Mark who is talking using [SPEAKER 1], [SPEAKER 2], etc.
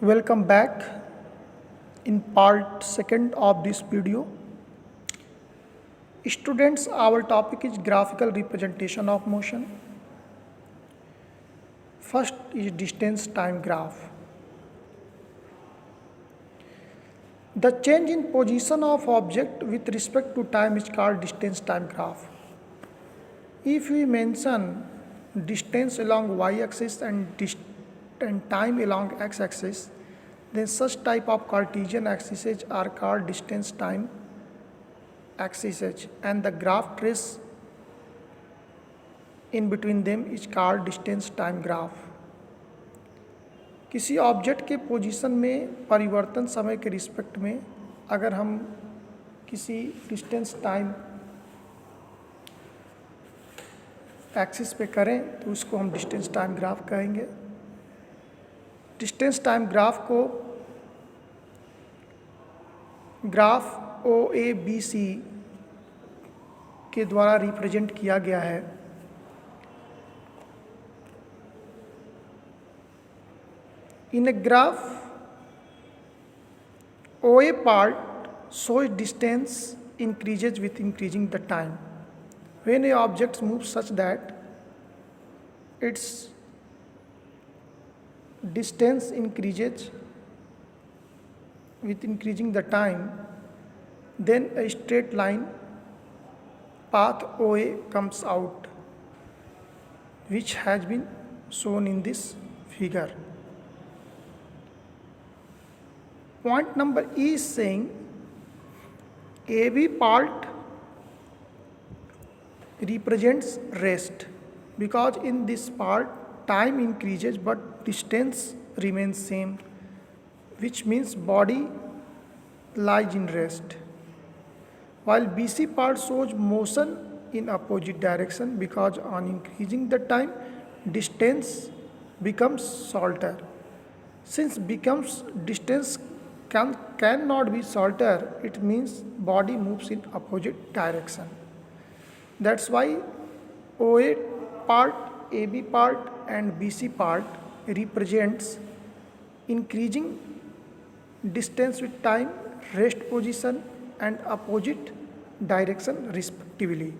[SPEAKER 1] Welcome back in part second of this video. Students, our topic is graphical representation of motion. First is distance time graph. The change in position of object with respect to time is called distance time graph. If we mention distance along y-axis and time along x-axis, then such type of Cartesian axes are called distance time axes, and the graph trace in between them is called distance time graph. किसी object के position में परिवर्तन समय के respect में अगर हम किसी डिस्टेंस टाइम एक्सिस पे करें तो उसको हम डिस्टेंस टाइम ग्राफ कहेंगे। डिस्टेंस टाइम ग्राफ को graph O A B C के द्वारा रिप्रेजेंट किया गया है। In a graph, OA part shows distance increases with increasing the time. When a object moves such that its distance increases with increasing the time, then a straight line path OA comes out, which has been shown in this figure. Point number E is saying AB part represents rest, because in this part time increases but distance remains same, which means body lies in rest, while BC part shows motion in opposite direction, because on increasing the time distance becomes shorter. Since becomes distance cannot be shorter, it means body moves in opposite direction. That's why OA part, AB part and BC part represents increasing distance with time, rest position and opposite direction respectively.